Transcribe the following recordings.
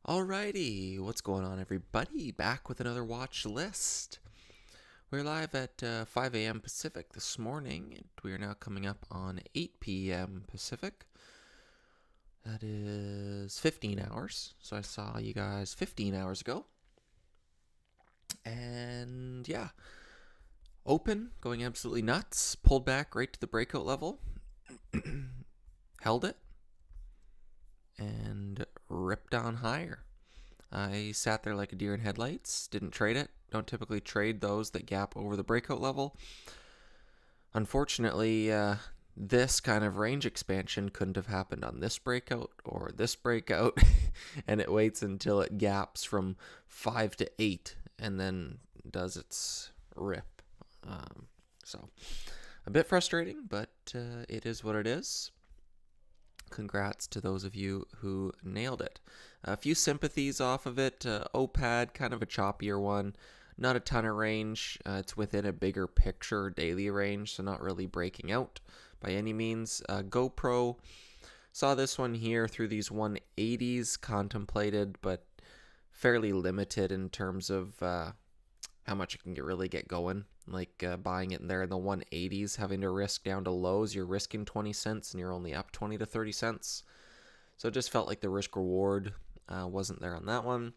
Alrighty, what's going on, everybody? Back with another watch list. We're live at 5 a.m. Pacific this morning, and we are now coming up on 8 p.m. Pacific. That is 15 hours. So I saw you guys 15 hours ago. And yeah, open, going absolutely nuts. Pulled back right to the breakout level. Held it. And ripped on higher. I sat there like a deer in headlights, didn't trade it. Don't typically trade those that gap over the breakout level. Unfortunately, this kind of range expansion couldn't have happened on this breakout or this breakout, and it waits until it gaps from 5 to 8 and then does its rip. So a bit frustrating, but it is what it is. Congrats to those of you who nailed it. A few sympathies off of it. OPAD, kind of a choppier one. Not a ton of range. It's within a bigger picture daily range, so not really breaking out by any means. GoPro, saw this one here through these 180s, contemplated, but fairly limited in terms of how much it can really get going. Like buying it in there in the 180s, having to risk down to lows, you're risking 20 cents and you're only up 20 to 30 cents. So it just felt like the risk reward wasn't there on that one.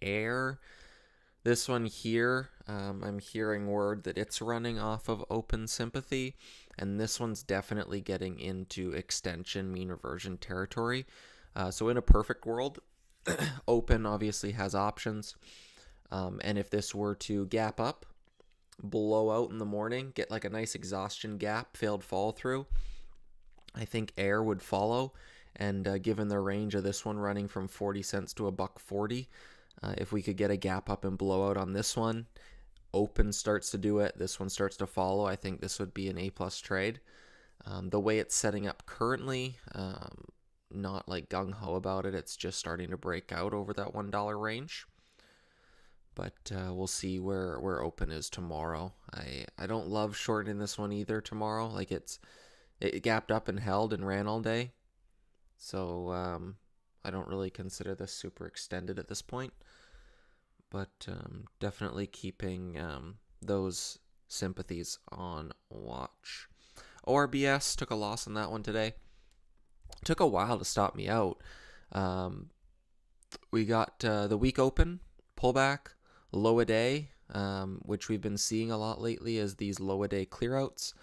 Air, this one here, I'm hearing word that it's running off of open sympathy, and this one's definitely getting into extension mean reversion territory. So in a perfect world, open obviously has options. And if this were to gap up, blow out in the morning, get like a nice exhaustion gap, failed follow through, I think air would follow. And given the range of this one running from 40 cents to $1.40, if we could get a gap up and blow out on this one, open starts to do it, this one starts to follow, I think this would be an A-plus trade. The way it's setting up currently, not like gung-ho about it, it's just starting to break out over that $1 range. But we'll see where open is tomorrow. I don't love shorting this one either tomorrow. Like it gapped up and held and ran all day. So I don't really consider this super extended at this point. But definitely keeping those sympathies on watch. ORBS took a loss on that one today. Took a while to stop me out. We got the week open, pullback, low a day, which we've been seeing a lot lately as these low a day clearouts.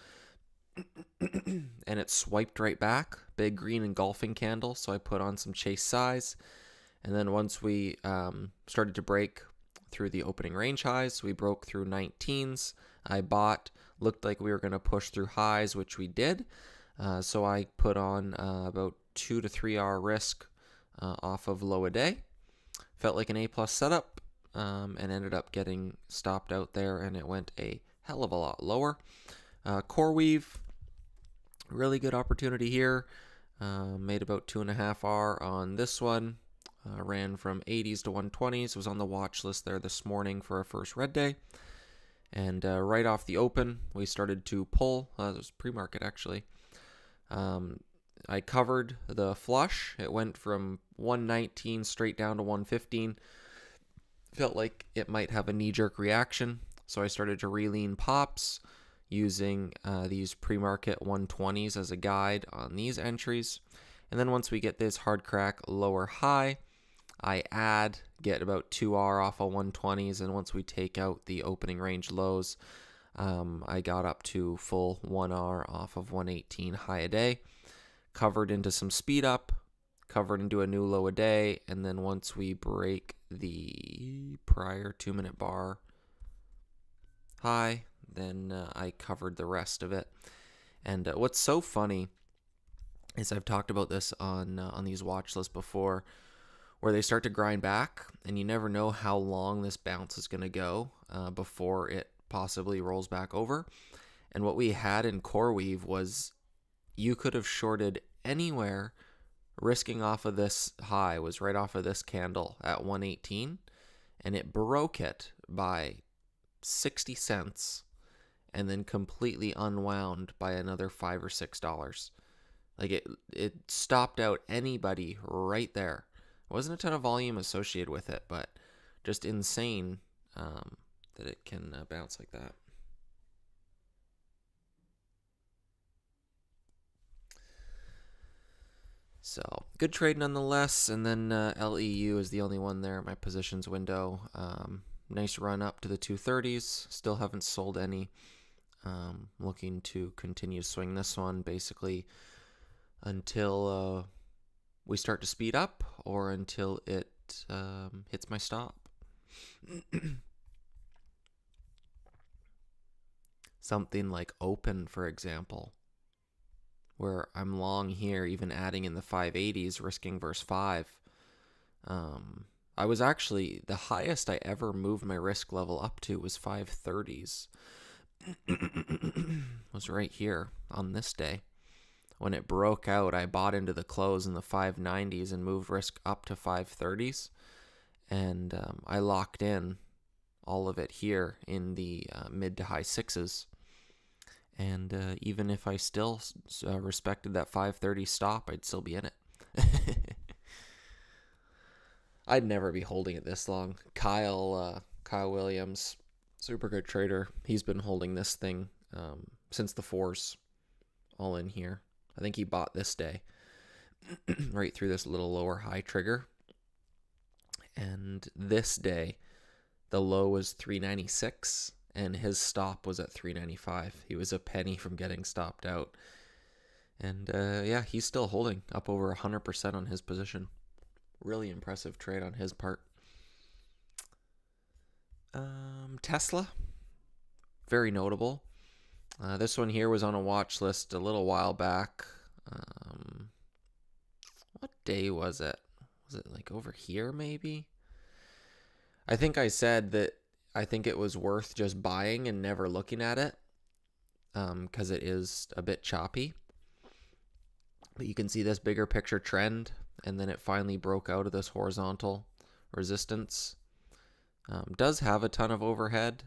And it swiped right back, big green engulfing candle, so I put on some chase size. And then once we started to break through the opening range highs, we broke through 19s. I bought, looked like we were going to push through highs, which we did. So I put on about 2 to 3 hour risk off of low a day. Felt like an A-plus setup, and ended up getting stopped out there, and it went a hell of a lot lower. CoreWeave, really good opportunity here. Made about 2.5 R on this one. Ran from 80s to 120s. Was on the watch list there this morning for our first red day. And right off the open, we started to pull. It was pre-market actually. I covered the flush. It went from 119 straight down to 115. Felt like it might have a knee-jerk reaction, so I started to re-lean pops using these pre-market 120s as a guide on these entries. And then once we get this hard crack lower high, I get about 2R off of 120s, and once we take out the opening range lows, I got up to full 1R off of 118 high a day. Covered into some speed up, covered into a new low a day, and then once we break the prior 2-minute bar high, then I covered the rest of it. And what's so funny is I've talked about this on these watch lists before, where they start to grind back, and you never know how long this bounce is going to go before it possibly rolls back over. And what we had in CoreWeave was you could have shorted anywhere risking off of this high, was right off of this candle at 118, and it broke it by 60 cents and then completely unwound by another $5 or $6. Like it stopped out anybody right there. Wasn't a ton of volume associated with it, but just insane that it can bounce like that. So good trade nonetheless. And then LEU is the only one there at my positions window. Nice run up to the 230s. Still haven't sold any. Looking to continue swing this one basically until we start to speed up or until it hits my stop. Something like open, for example, where I'm long here, even adding in the 580s, risking verse 5. I was actually, the highest I ever moved my risk level up to was 530s. Was right here on this day. When it broke out, I bought into the close in the 590s and moved risk up to 530s. And I locked in all of it here in the mid to high sixes. And even if I still respected that 530 stop, I'd still be in it. I'd never be holding it this long. Kyle Williams, super good trader. He's been holding this thing since the fours, all in here. I think he bought this day, right through this little lower high trigger. And this day, the low was 396, and his stop was at 395. He was a penny from getting stopped out. And yeah, he's still holding up over 100% on his position. Really impressive trade on his part. Tesla, very notable. This one here was on a watch list a little while back. What day was it? Was it like over here maybe? I think I said that I think it was worth just buying and never looking at it because it is a bit choppy. But you can see this bigger picture trend, and then it finally broke out of this horizontal resistance. Does have a ton of overhead,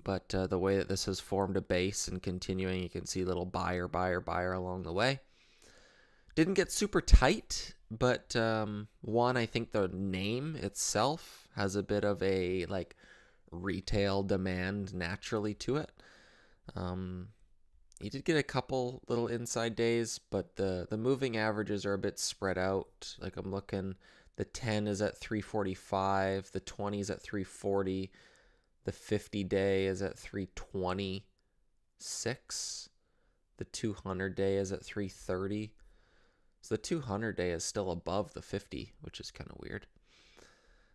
but the way that this has formed a base and continuing, you can see little buyer along the way. Didn't get super tight, but one, I think the name itself has a bit of a like retail demand naturally to it. You did get a couple little inside days, but the moving averages are a bit spread out. Like I'm looking, the 10 is at 345, the 20 is at 340, the 50-day is at 326, the 200-day is at 330. So the 200-day is still above the 50, which is kind of weird.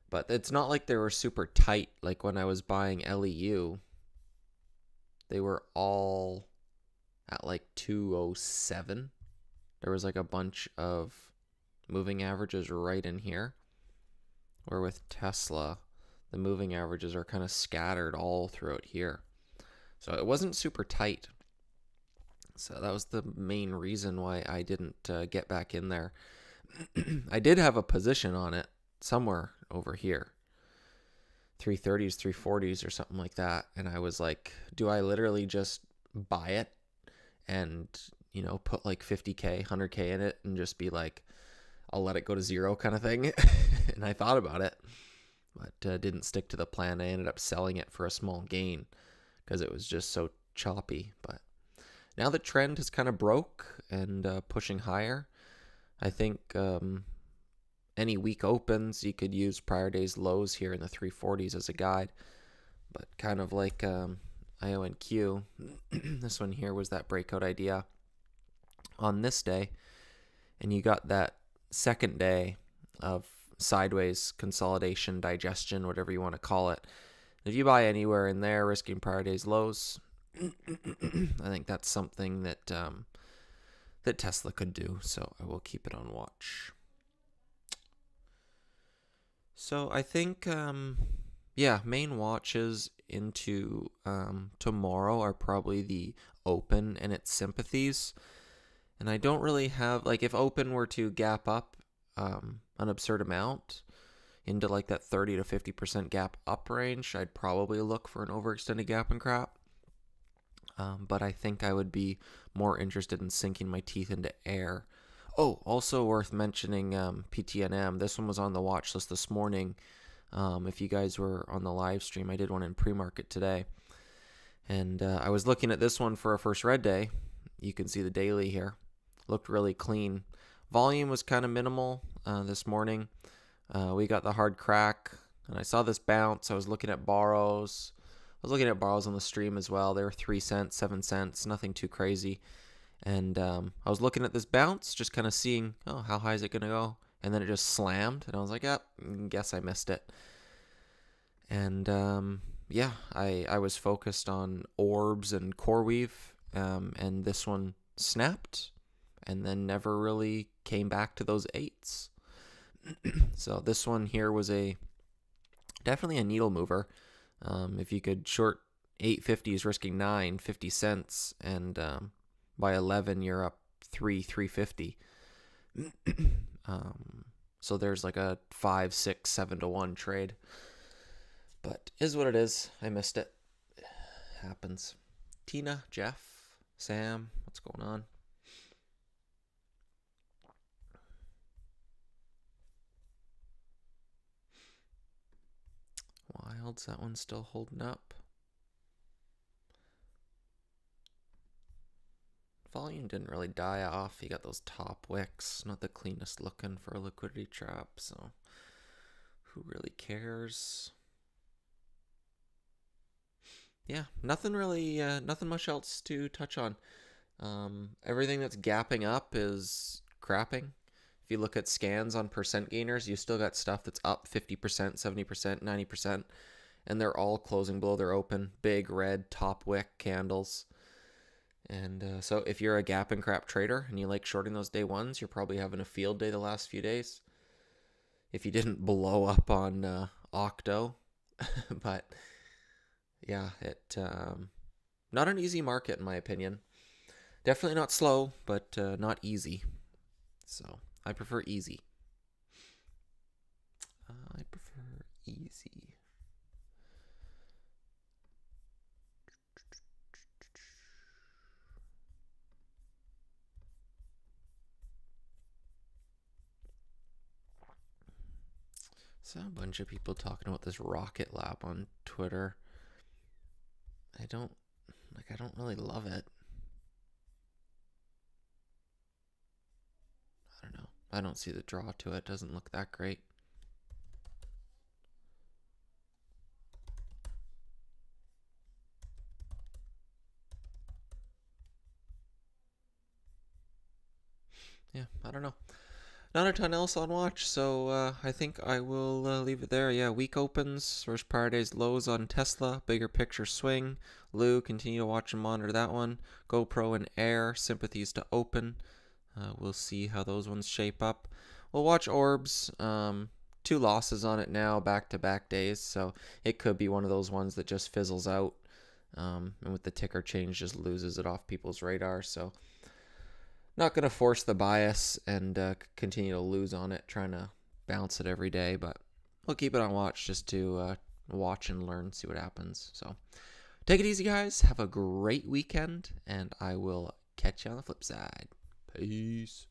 But it's not like they were super tight. Like when I was buying LEU, they were all at like 207. There was like a bunch of moving averages right in here. Where with Tesla, the moving averages are kind of scattered all throughout here. So it wasn't super tight. So that was the main reason why I didn't get back in there. I did have a position on it somewhere over here. 330s, 340s or something like that. And I was like, do I literally just buy it and, you know, put like 50K, 100K in it and just be like, I'll let it go to zero kind of thing? And I thought about it, but didn't stick to the plan. I ended up selling it for a small gain because it was just so choppy. But now the trend has kind of broke and pushing higher. I think any weak opens, you could use prior day's lows here in the 340s as a guide. But kind of like IONQ, this one here was that breakout idea on this day. And you got that second day of sideways consolidation, digestion, whatever you want to call it. If you buy anywhere in there, risking prior day's lows, I think that's something that that Tesla could do. So I will keep it on watch. So I think, yeah, main watches into tomorrow are probably the open and its sympathies. And I don't really have, like, if open were to gap up an absurd amount into like that 30 to 50% gap up range, I'd probably look for an overextended gap and crap. but I think I would be more interested in sinking my teeth into air. Oh, also worth mentioning PTNM. This one was on the watch list this morning. If you guys were on the live stream, I did one in pre-market today. And I was looking at this one for a first red day. You can see the daily here. Looked really clean. Volume was kind of minimal this morning. We got the hard crack, and I saw this bounce. I was looking at borrows. I was looking at borrows on the stream as well. They were 3 cents, 7 cents, nothing too crazy. And I was looking at this bounce, just kind of seeing, oh, how high is it going to go? And then it just slammed, and I was like, yep, guess I missed it. And yeah, I was focused on orbs and core weave, and this one snapped and then never really came back to those 8s. So this one here was definitely a needle mover. If you could short 850s risking 50 cents, and by 11 you're up 350. So there's like a 5, 6, 7 to 1 trade. But is what it is. I missed it. Happens. Tina, Jeff, Sam, what's going on? Wilds, that one's still holding up. Volume didn't really die off. You got those top wicks. Not the cleanest looking for a liquidity trap, so who really cares? Yeah, nothing really, nothing much else to touch on. Everything that's gapping up is crapping. If you look at scans on percent gainers, you still got stuff that's up 50%, 70%, 90%, and they're all closing below their open. Big red top wick candles. And so if you're a gap and crap trader and you like shorting those day ones, you're probably having a field day the last few days. If you didn't blow up on Octo. But yeah, not an easy market in my opinion. Definitely not slow, but not easy. So I prefer easy. I prefer easy. So a bunch of people talking about this Rocket Lab on Twitter. I don't really love it. I don't know. I don't see the draw to it. Doesn't look that great. Yeah, I don't know. Not a ton else on watch, so I think I will leave it there. Yeah, week opens, first prior day's lows on Tesla, bigger picture swing. Lou, continue to watch and monitor that one. GoPro and Air, sympathies to open. We'll see how those ones shape up. We'll watch Orbs. 2 losses on it now, back-to-back days, so it could be one of those ones that just fizzles out, and with the ticker change just loses it off people's radar, so not going to force the bias and continue to lose on it, trying to bounce it every day, but we'll keep it on watch just to watch and learn, see what happens. So take it easy, guys. Have a great weekend, and I will catch you on the flip side. Peace.